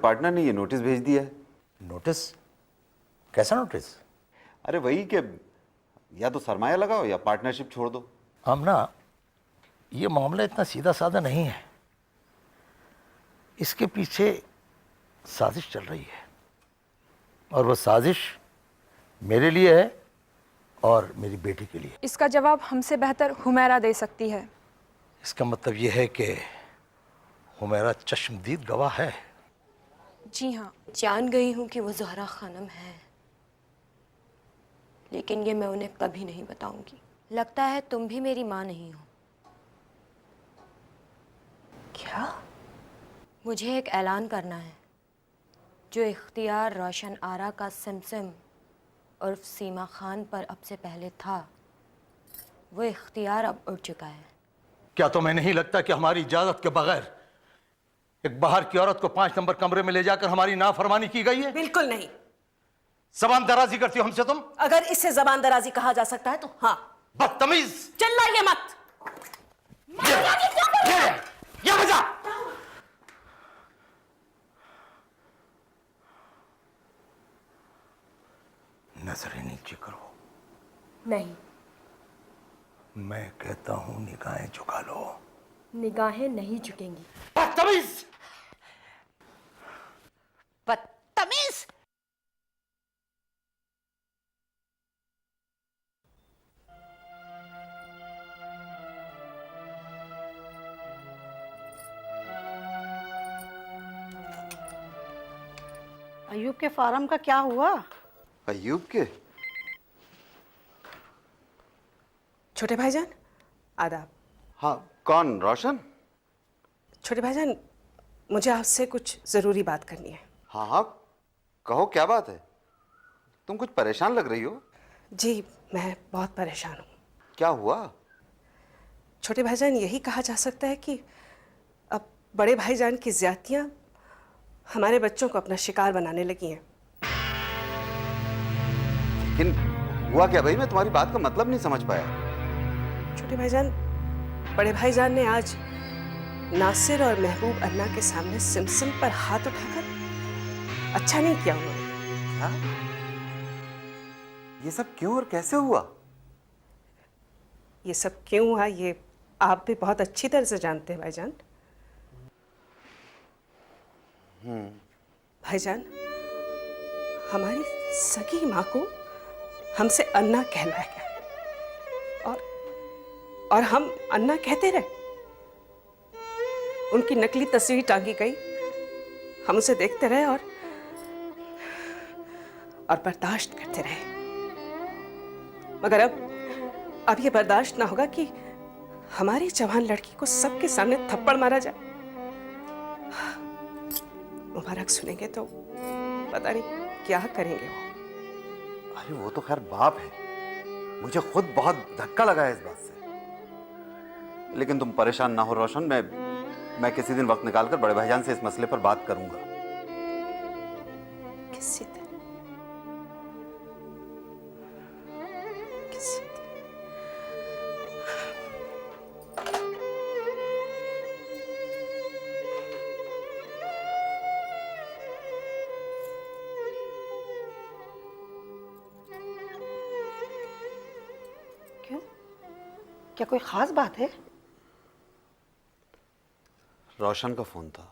Partner ने ये notice भेज दिया है। नोटिस? कैसा नोटिस? अरे वही कि या तो सरमाया लगाओ या पार्टनरशिप छोड़ दो। आमना, ये मामला इतना सीधा साधा नहीं है। इसके पीछे साजिश चल रही है, और वो साजिश मेरे लिए है और मेरी बेटी के लिए। इसका जवाब हमसे बेहतर हुमैरा दे सकती है। इसका मतलब ये है कि हुमैरा चश्मदीद गवाह है। जी हाँ। जान गई हूँ कि वो ज़हरा खानम है, लेकिन ये मैं उन्हें कभी नहीं बताऊंगी। लगता है तुम भी मेरी माँ नहीं हो। क्या? मुझे एक ऐलान करना है। जो इख्तियार रोशन आरा का सिमसिम उर्फ सीमा खान पर अब से पहले था, वो इख्तियार अब उड़ चुका है। क्या तुम्हें नहीं लगता कि हमारी इजाजत के बगैर एक बाहर की औरत को 5 नंबर कमरे में ले जाकर हमारी नाफरमानी की गई है? बिल्कुल नहीं। जबान दराजी करती हो हमसे तुम। अगर इसे जबान दराजी कहा जा सकता है तो हाँ। बदतमीज! चिल्लाइए मत। ये बजा। नजरें नीचे करो। नहीं, मैं कहता हूं निगाहें झुका लो। निगाहें नहीं झुकेंगी। बदतमीज! बदतमीज! अयूब के फार्म का क्या हुआ? अयूब के? छोटे भाईजान आदाब। हाँ, कौन? रोशन? छोटे भाईजान, मुझे आपसे कुछ जरूरी बात करनी है। हाँ हाँ, कहो क्या बात है। तुम कुछ परेशान लग रही हो। जी, मैं बहुत परेशान हूँ। क्या हुआ? छोटे भाईजान, यही कहा जा सकता है कि अब बड़े भाईजान की ज्यादतियाँ हमारे बच्चों को अपना शिकार बनाने लगी हैं। लेकिन हुआ क्या भाई? मैं तुम्हारी बात का मतलब नहीं समझ पाया। छोटे भाईजान, बड़े भाईजान ने आज नासिर और महबूब अन्ना के सामने सिमसिम पर हाथ उठाकर अच्छा नहीं किया उन्होंने। क्या? ये सब क्यों और कैसे हुआ? ये सब क्यों हुआ ये आप भी बहुत अच्छी तरह से जानते हैं भाईजान। भाईजान, हमारी सगी माँ को हमसे अन्ना कहलाया गया और हम अन्ना कहते रहे। उनकी नकली तस्वीर टांगी गई, हम उसे देखते रहे और बर्दाश्त करते रहे। मगर अब ये बर्दाश्त ना होगा कि हमारी जवान लड़की को सबके सामने थप्पड़ मारा जाए। मुबारक सुनेंगे तो पता नहीं क्या करेंगे वो। अरे वो तो खैर बाप है, मुझे खुद बहुत धक्का लगा है इस बात से। लेकिन तुम परेशान ना हो रोशन, मैं किसी दिन वक्त निकालकर बड़े भाईजान से इस मसले पर बात करूंगा। किसी दिन क्यों? क्या कोई खास बात है? रोशन का फोन था।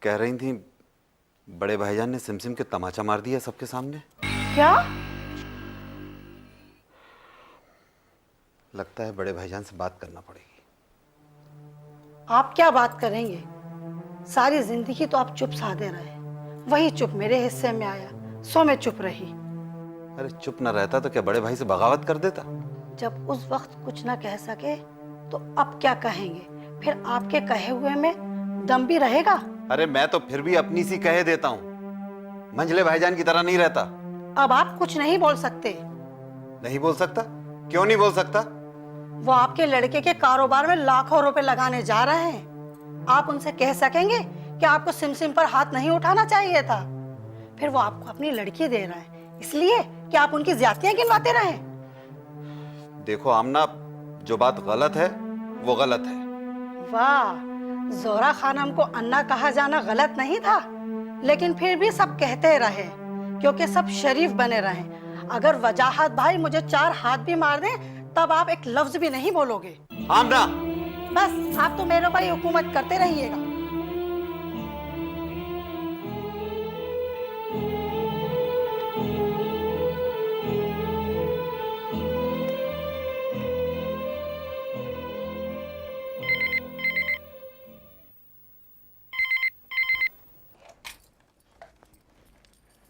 कह रही थी बड़े भाईजान ने सिमसिम के तमाचा मार दिया सबके सामने। क्या? लगता है बड़े भाईजान से बात करना पड़ेगी। आप क्या बात करेंगे? सारी जिंदगी तो आप चुप साधे रहे, वही चुप मेरे हिस्से में आया, सो मैं चुप रही। अरे चुप ना रहता तो क्या बड़े भाई से बगावत कर देता? जब उस वक्त कुछ ना कह सके तो अब क्या कहेंगे? फिर आपके कहे हुए में दम भी रहेगा? अरे मैं तो फिर भी अपनी सी कहे देता हूँ, मंझले भाईजान की तरह नहीं रहता। अब आप कुछ नहीं बोल सकते। नहीं बोल सकता? क्यों नहीं बोल सकता? वो आपके लड़के के कारोबार में लाखों रुपए लगाने जा रहे हैं। आप उनसे कह सकेंगे कि आपको सिमसिम पर हाथ नहीं उठाना चाहिए था? फिर वो आपको अपनी लड़की दे रहा है इसलिए कि आप उनकी ज्यादतियां गिनवाते रहे। देखो आमना, जो बात गलत है वो गलत है। वाह, जोहरा खानम को अन्ना कहा जाना गलत नहीं था, लेकिन फिर भी सब कहते रहे क्योंकि सब शरीफ बने रहे। अगर वजाहत भाई मुझे 4 हाथ भी मार दें तब आप एक लफ्ज भी नहीं बोलोगे। आमना, बस आप तो मेरे ऊपर ही हुकूमत करते रहिएगा।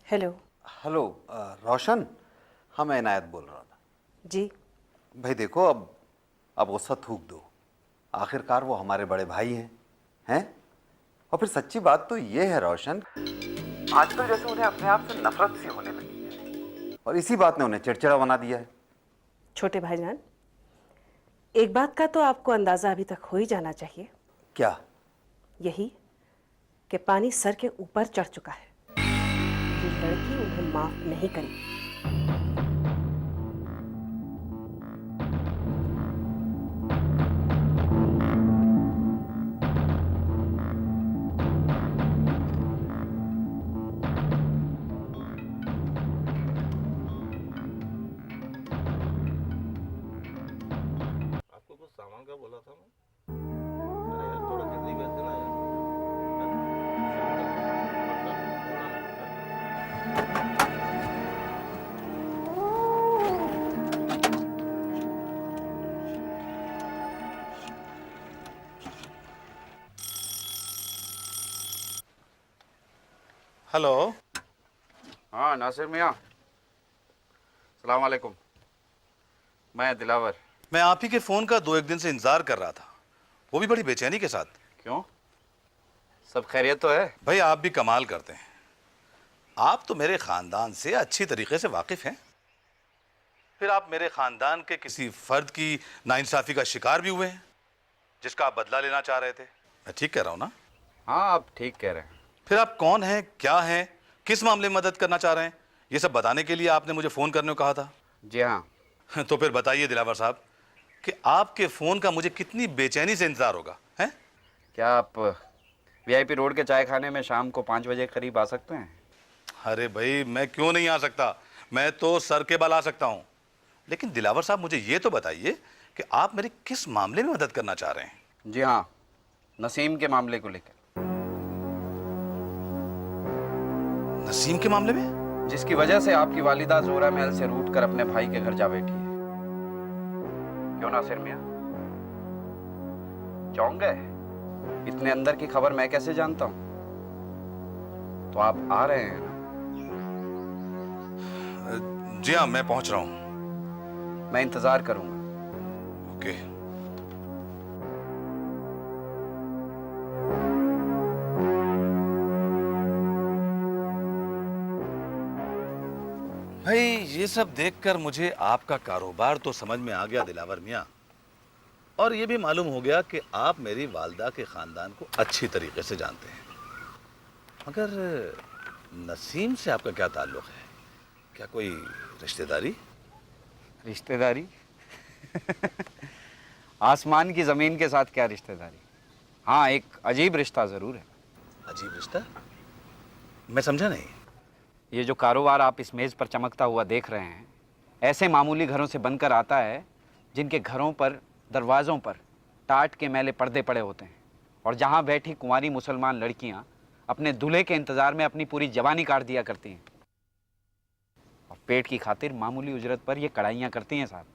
हेलो। हेलो रोशन, हाँ मैं इनायत बोल रहा था। जी। भाई देखो, अब गुस्सा थूक दो। आखिरकार वो हमारे बड़े भाई हैं? और फिर सच्ची बात तो ये है रोशन, आजकल जैसे उन्हें अपने आप से नफरत सी होने लगी है, और इसी बात ने उन्हें चिड़चिड़ा बना दिया है। छोटे भाईजान, एक बात का तो आपको अंदाजा अभी तक हो ही जाना चाहिए। क्या? यही कि पानी सर के ऊपर चढ़ चुका है। ये लड़की उन्हें माफ नहीं करेगी। आपको कुछ सामान का बोला था मैं? अरे यार थोड़ा जल्दी भेज देना यार। हेलो। हाँ नासिर मियाँ, सलाम वालेकुम। मैं दिलावर। मैं आप ही के फोन का 2-1 दिन से इंतजार कर रहा था, वो भी बड़ी बेचैनी के साथ। क्यों, सब खैरियत तो है? भाई आप भी कमाल करते हैं, आप तो मेरे खानदान से अच्छी तरीके से वाकिफ हैं, फिर आप मेरे खानदान के किसी फर्द की नाइंसाफी का शिकार भी हुए हैं जिसका आप बदला लेना चाह रहे थे। मैं ठीक कह रहा हूँ ना? हाँ आप ठीक कह रहे हैं। फिर आप कौन हैं, क्या हैं, किस मामले में मदद करना चाह रहे हैं, ये सब बताने के लिए आपने मुझे फ़ोन करने को कहा था। जी हाँ। तो फिर बताइए दिलावर साहब कि आपके फ़ोन का मुझे कितनी बेचैनी से इंतज़ार होगा। हैं? क्या आप वीआईपी रोड के चाय खाने में शाम को 5 बजे करीब आ सकते हैं? अरे भाई मैं क्यों नहीं आ सकता, मैं तो सर के बल आ सकता हूँ। लेकिन दिलावर साहब मुझे ये तो बताइए कि आप मेरी किस मामले में मदद करना चाह रहे हैं। जी हाँ, नसीम के मामले को लेकर। नसीम के मामले में? जिसकी वजह से आपकी वालिदा जोरा महल से रूठ कर अपने भाई के घर जा बैठी है। क्यों नासिर मियाँ, चौंक गए? इतने अंदर की खबर मैं कैसे जानता हूँ? तो आप आ रहे हैं ना? जी हाँ मैं पहुंच रहा हूँ। मैं इंतजार करूंगा। ओके। भाई ये सब देखकर मुझे आपका कारोबार तो समझ में आ गया दिलावर मियाँ, और ये भी मालूम हो गया कि आप मेरी वालदा के खानदान को अच्छी तरीके से जानते हैं। मगर नसीम से आपका क्या ताल्लुक है? क्या कोई रिश्तेदारी? रिश्तेदारी? आसमान की जमीन के साथ क्या रिश्तेदारी? हाँ, एक अजीब रिश्ता जरूर है। अजीब रिश्ता? मैं समझा नहीं। ये जो कारोबार आप इस मेज पर चमकता हुआ देख रहे हैं, ऐसे मामूली घरों से बनकर आता है जिनके घरों पर दरवाज़ों पर टाट के मैले पर्दे पड़े होते हैं, और जहाँ बैठी कुंवारी मुसलमान लड़कियाँ अपने दूल्हे के इंतज़ार में अपनी पूरी जवानी काट दिया करती हैं, और पेट की खातिर मामूली उजरत पर ये कड़ाइयाँ करती हैं साहब।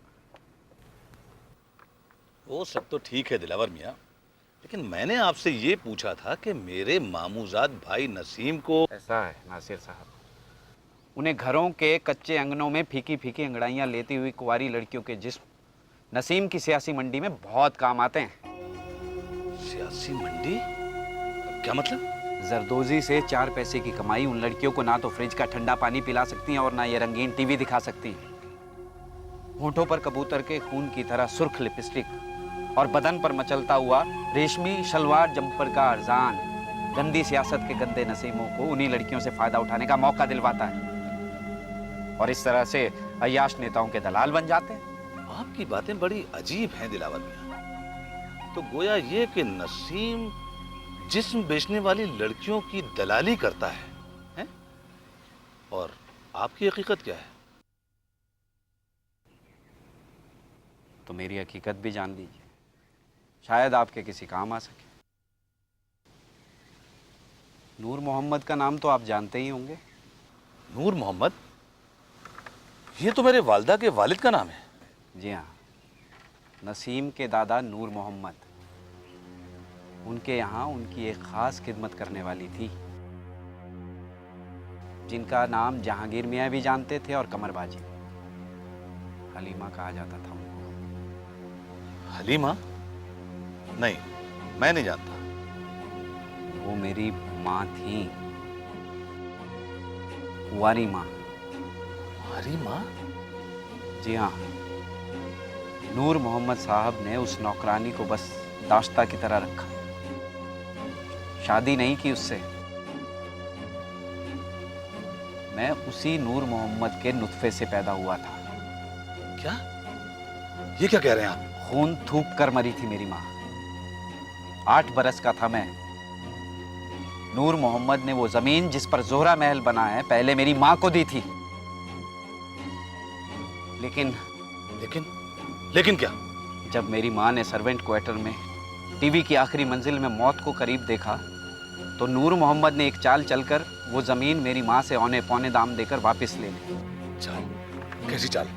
वो सब तो ठीक है दिलावर मियाँ, लेकिन मैंने आपसे ये पूछा था कि मेरे मामूजाद भाई नसीम को। ऐसा है नासिर साहब, उन्हें घरों के कच्चे अंगनों में फीकी फीकी अंगड़ाइयाँ लेती हुई कुंवारी लड़कियों के जिस्म नसीम की सियासी मंडी में बहुत काम आते हैं। सियासी मंडी? क्या मतलब? जरदोजी से 4 पैसे की कमाई उन लड़कियों को ना तो फ्रिज का ठंडा पानी पिला सकती हैं और ना ये रंगीन टीवी दिखा सकती हैं। होठों पर कबूतर के खून की तरह सुर्ख लिपस्टिक और बदन पर मचलता हुआ रेशमी शलवार जंपर का अर्जान गंदी सियासत के गंदे नसीमों को उन्हीं लड़कियों से फायदा उठाने का मौका दिलवाता है, और इस तरह से अय्याश नेताओं के दलाल बन जाते हैं। आपकी बातें बड़ी अजीब हैं दिलावर मियाँ। तो गोया ये कि नसीम जिस्म बेचने वाली लड़कियों की दलाली करता है? और आपकी हकीकत क्या है? तो मेरी हकीकत भी जान लीजिए, शायद आपके किसी काम आ सके। नूर मोहम्मद का नाम तो आप जानते ही होंगे। नूर मोहम्मद? ये तो मेरे वालिदा के वालिद का नाम है। जी हाँ, नसीम के दादा नूर मोहम्मद। उनके यहाँ उनकी एक खास खिदमत करने वाली थी, जिनका नाम जहांगीर मियाँ भी जानते थे और कमरबाजी। हलीमा कहा जाता था उनको। हलीमा? नहीं, मैं नहीं जानता। वो मेरी माँ थी, कुंवारी माँ। हमारी माँ? जी हाँ, नूर मोहम्मद साहब ने उस नौकरानी को बस दाश्ता की तरह रखा, शादी नहीं की उससे। मैं उसी नूर मोहम्मद के नुत्फे से पैदा हुआ था। क्या? ये क्या कह रहे हैं आप? खून थूक कर मरी थी मेरी माँ। 8 बरस का था मैं। नूर मोहम्मद ने वो जमीन जिस पर जोहरा महल बना है पहले मेरी माँ को दी थी। लेकिन क्या? जब मेरी माँ ने सर्वेंट क्वार्टर में टीवी की आखिरी मंजिल में मौत को करीब देखा, तो नूर मोहम्मद ने एक चाल चलकर वो जमीन मेरी माँ से औने पौने दाम देकर वापस ले ली। चाल? कैसी चाल?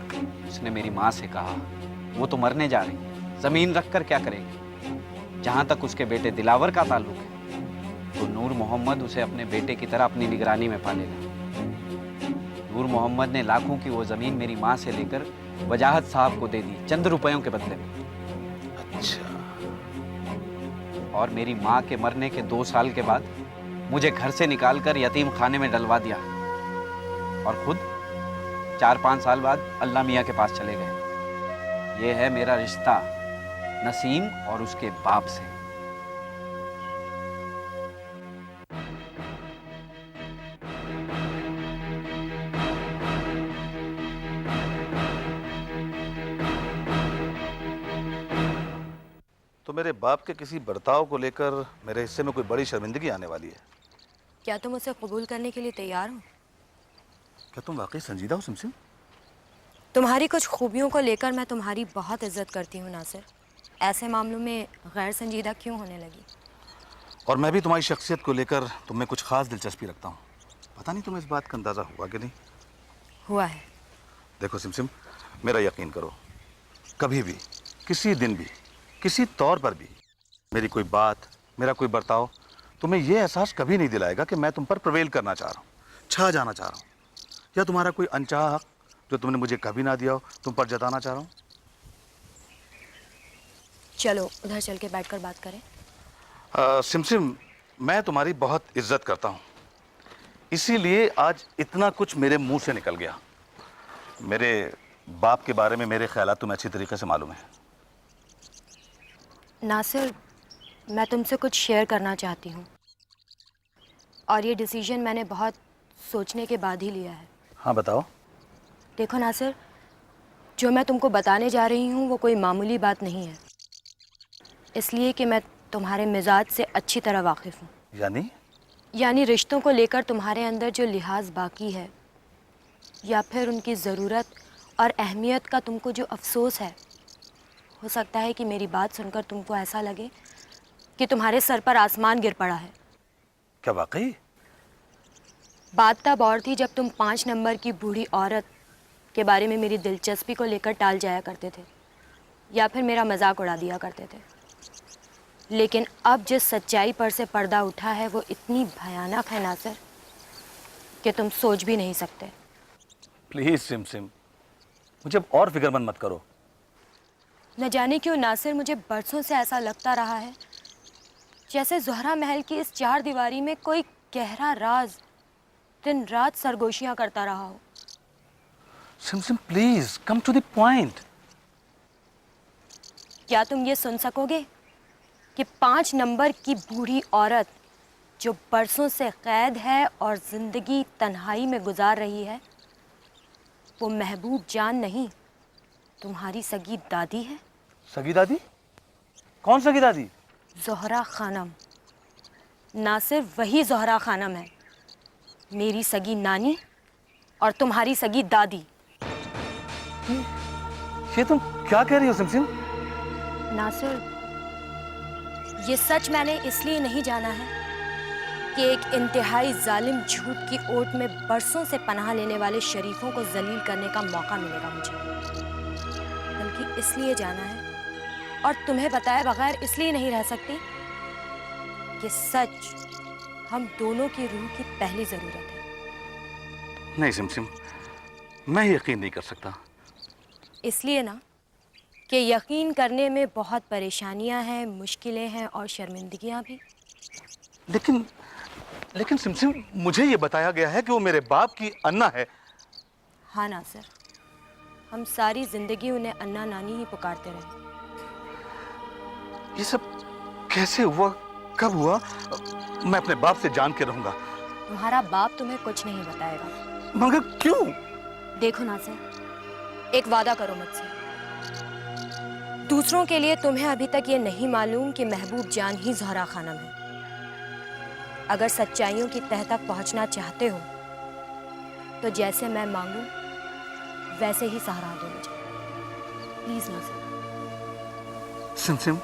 उसने मेरी माँ से कहा, वो तो मरने जा रही है, जमीन रखकर क्या करेगी। जहां तक उसके बेटे दिलावर का ताल्लुक है, तो नूर मोहम्मद उसे अपने बेटे की तरह अपनी निगरानी में पालेगा। नूर मोहम्मद ने लाखों की वो जमीन मेरी माँ से लेकर वजाहत साहब को दे दी, चंद रुपयों के बदले में। अच्छा। और मेरी माँ के मरने के 2 साल के बाद मुझे घर से निकालकर यतीम खाने में डलवा दिया, और खुद 4-5 साल बाद अल्लाह मियाँ के पास चले गए। ये है मेरा रिश्ता नसीम और उसके बाप से। तो मेरे बाप के किसी बर्ताव को लेकर मेरे हिस्से में कोई बड़ी शर्मिंदगी आने वाली है। क्या तुम उसे कबूल करने के लिए तैयार हो? क्या तुम वाकई संजीदा हो सिमसिम? तुम्हारी कुछ खूबियों को लेकर मैं तुम्हारी बहुत इज्जत करती हूँ नासिर। ऐसे मामलों में गैर संजीदा क्यों होने लगी? और मैं भी तुम्हारी शख्सियत को लेकर तुम में कुछ खास दिलचस्पी रखता हूँ। पता नहीं तुम्हें इस बात का अंदाज़ा हुआ कि नहीं? हुआ है। देखो सिमसिम, मेरा यकीन करो, कभी भी, किसी दिन भी, किसी तौर पर भी मेरी कोई बात, मेरा कोई बर्ताव तुम्हें यह एहसास कभी नहीं दिलाएगा कि मैं तुम पर प्रवेल करना चाह रहा हूँ, छा जाना चाह रहा हूँ, या तुम्हारा कोई अनचाहा हक जो तुमने मुझे कभी ना दिया हो तुम पर जताना चाह रहा हूँ। चलो उधर चल के बैठकर बात करें। सिमसिम, मैं तुम्हारी बहुत इज्जत करता हूँ, इसीलिए आज इतना कुछ मेरे मुंह से निकल गया। मेरे बाप के बारे में मेरे ख्यालात तुम्हें अच्छी तरीके से मालूम है। नासिर, मैं तुमसे कुछ शेयर करना चाहती हूँ, और ये डिसीजन मैंने बहुत सोचने के बाद ही लिया है। हाँ बताओ। देखो नासिर, जो मैं तुमको बताने जा रही हूँ वो कोई मामूली बात नहीं है, इसलिए कि मैं तुम्हारे मिजाज से अच्छी तरह वाकिफ़ हूँ। यानी रिश्तों को लेकर तुम्हारे अंदर जो लिहाज बाकी है, या फिर उनकी ज़रूरत और अहमियत का तुमको जो अफसोस है, हो सकता है कि मेरी बात सुनकर तुमको ऐसा लगे कि तुम्हारे सर पर आसमान गिर पड़ा है। क्या वाकई? बात तब और थी जब तुम 5 नंबर की बूढ़ी औरत के बारे में मेरी दिलचस्पी को लेकर टाल जाया करते थे, या फिर मेरा मजाक उड़ा दिया करते थे। लेकिन अब जिस सच्चाई पर से पर्दा उठा है वो इतनी भयानक है नासिर कि तुम सोच भी नहीं सकते। प्लीज सिमसिम, मुझे अब और फिक्रमंद मत करो। न जाने क्यों नासिर, मुझे बरसों से ऐसा लगता रहा है जैसे ज़ोहरा महल की इस 4 दीवारी में कोई गहरा राज दिन रात सरगोशियां करता रहा हो। सिमसिम please come to the point. क्या तुम ये सुन सकोगे कि 5 नंबर की बूढ़ी औरत जो बरसों से कैद है और ज़िंदगी तन्हाई में गुजार रही है, वो महबूब जान नहीं, तुम्हारी सगी दादी है। सगी दादी? कौन सगी दादी? ज़ोहरा खानम। नासिर वही ज़ोहरा खानम है, मेरी सगी नानी और तुम्हारी सगी दादी। ये तुम क्या कह रही हो सिमसिम? नासिर, ये सच मैंने इसलिए नहीं जाना है कि एक इंतहाई जालिम झूठ की ओट में बरसों से पनाह लेने वाले शरीफों को जलील करने का मौका मिलेगा मुझे, बल्कि इसलिए जाना है और तुम्हें बताए बगैर इसलिए नहीं रह सकती कि सच हम दोनों की रूह की पहली ज़रूरत है। नहीं सिमसिम, मैं यकीन नहीं कर सकता। इसलिए ना कि यकीन करने में बहुत परेशानियां हैं, मुश्किलें हैं और शर्मिंदगियां भी। लेकिन लेकिन सिमसिम, मुझे ये बताया गया है कि वो मेरे बाप की अन्ना है। हाँ नासिर, हम सारी जिंदगी उन्हें अन्ना नानी ही पुकारते रहे। ये सब कैसे हुआ, कब हुआ? मैं अपने बाप से जान के रहूंगा। तुम्हारा बाप तुम्हें कुछ नहीं बताएगा। मगर क्यों? देखो नासिर, एक वादा करो मुझसे। दूसरों के लिए तुम्हें अभी तक ये नहीं मालूम कि महबूब जान ही ज़ोहरा खानम है। अगर सच्चाइयों की तह तक पहुंचना चाहते हो तो जैसे मैं मांगू वैसे ही सहारा दो मुझे, प्लीज नासिर। सिमसिम,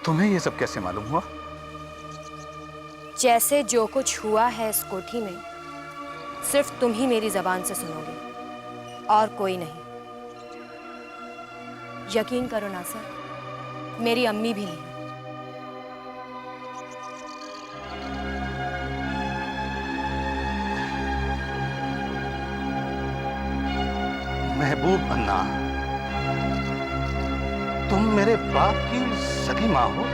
तुम्हें ये सब कैसे मालूम हुआ? जैसे जो कुछ हुआ है इस कोठी में सिर्फ तुम ही मेरी जबान से सुनोगे और कोई नहीं। यकीन करो नासिर, मेरी अम्मी भी नहीं। महबूब अन्ना, तुम मेरे बाप की सगी माँ हो?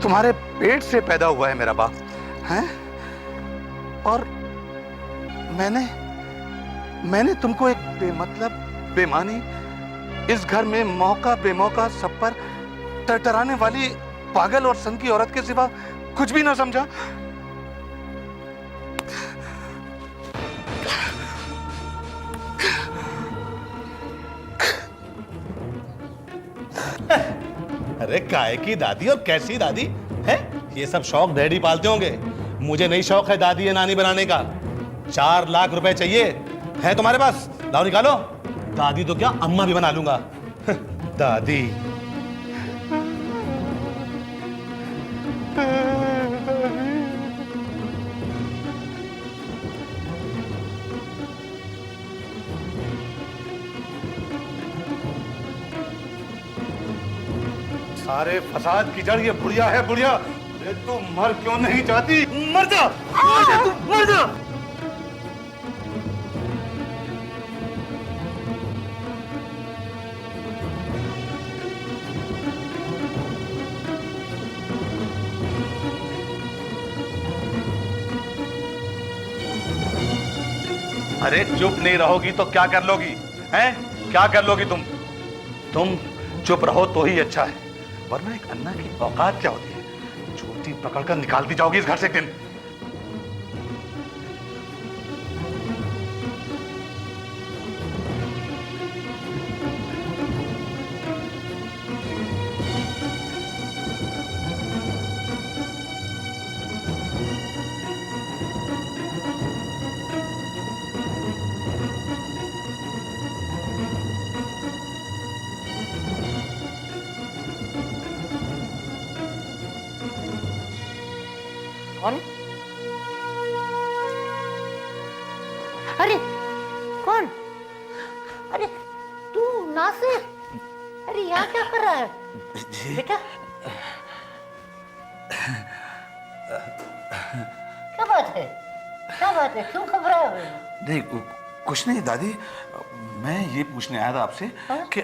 तुम्हारे पेट से पैदा हुआ है मेरा बाप, हैं? और मैंने तुमको एक बेमतलब, बेमानी, इस घर में मौका बेमौका सब पर टरटराने वाली पागल और सन की औरत के सिवा कुछ भी ना समझा। अरे काय की दादी और कैसी दादी है? ये सब शौक डैडी पालते होंगे, मुझे नहीं शौक है दादी या नानी बनाने का। 4 लाख रुपए चाहिए, है तुम्हारे पास? लाओ निकालो। दादी तो क्या, अम्मा भी बना लूंगा। दादी। सारे फसाद की जड़ ये बुढ़िया है, बुढ़िया। अरे तू मर क्यों नहीं जाती? मर जा, मर जा, तू मर जा। अरे चुप नहीं रहोगी तो क्या कर लोगी, हैं? क्या कर लोगी तुम चुप रहो तो ही अच्छा है, वरना एक अन्ना की औकात क्या होती है? जूती पकड़कर निकालती जाओगी इस घर से एक दिन। कौन? अरे कौन? अरे तू नासिर, अरे यहाँ क्या कर रहा है बेटा? क्या बात है, क्या बात है, क्यों घबराए हुए हो? नहीं कुछ नहीं दादी, मैं ये पूछने आया था आपसे कि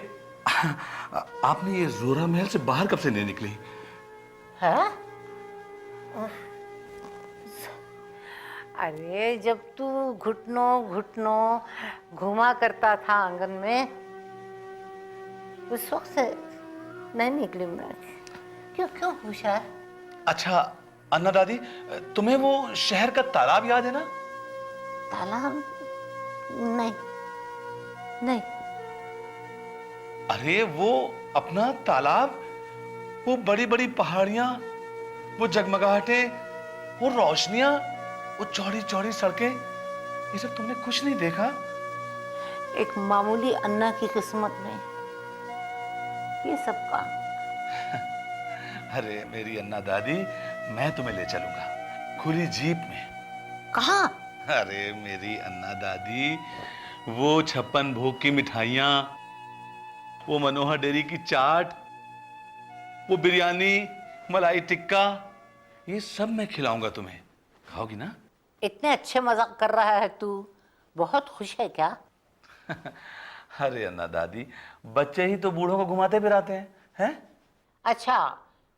आपने ये जोरा महल से बाहर कब से नहीं निकली? है? अरे जब तू घुटनों घुटनों घुमा करता था आंगन में, उस वक्त से नहीं निकली मैं। क्यों क्यों पूछा? अच्छा अन्ना दादी, तुम्हें वो शहर का तालाब याद है ना? तालाब? नहीं नहीं। अरे वो अपना तालाब वो बड़ी बड़ी पहाड़ियां, वो जगमगाहटें, वो रोशनियां, वो चौड़ी चौड़ी सड़कें, ये सब तुमने कुछ नहीं देखा? एक मामूली अन्ना की किस्मत में ये सब काम। अरे मेरी अन्ना दादी, मैं तुम्हें ले चलूंगा खुली जीप में। कहाँ? अरे मेरी अन्ना दादी, वो 56 भोग की मिठाइयां, वो मनोहर डेयरी की चाट, वो बिरयानी, मलाई टिक्का, ये सब मैं खिलाऊंगा तुम्हें। खाओगी ना? इतने अच्छे मजाक कर रहा है तू, बहुत खुश है क्या? अरे अन्ना दादी, बच्चे ही तो बूढ़ों को घुमाते फिराते हैं? अच्छा,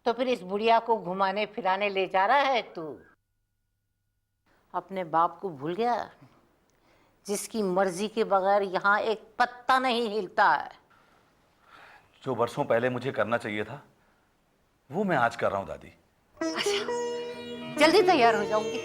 तो फिर इस बुढ़िया को घुमाने फिराने ले जा रहा है तू? अपने बाप को भूल गया, जिसकी मर्जी के बगैर यहाँ एक पत्ता नहीं हिलता है। जो वर्षों पहले मुझे करना चाहिए था, वो मैं आज कर रहा हूं दादी। अच्छा, जल्दी तैयार हो जाऊंगी।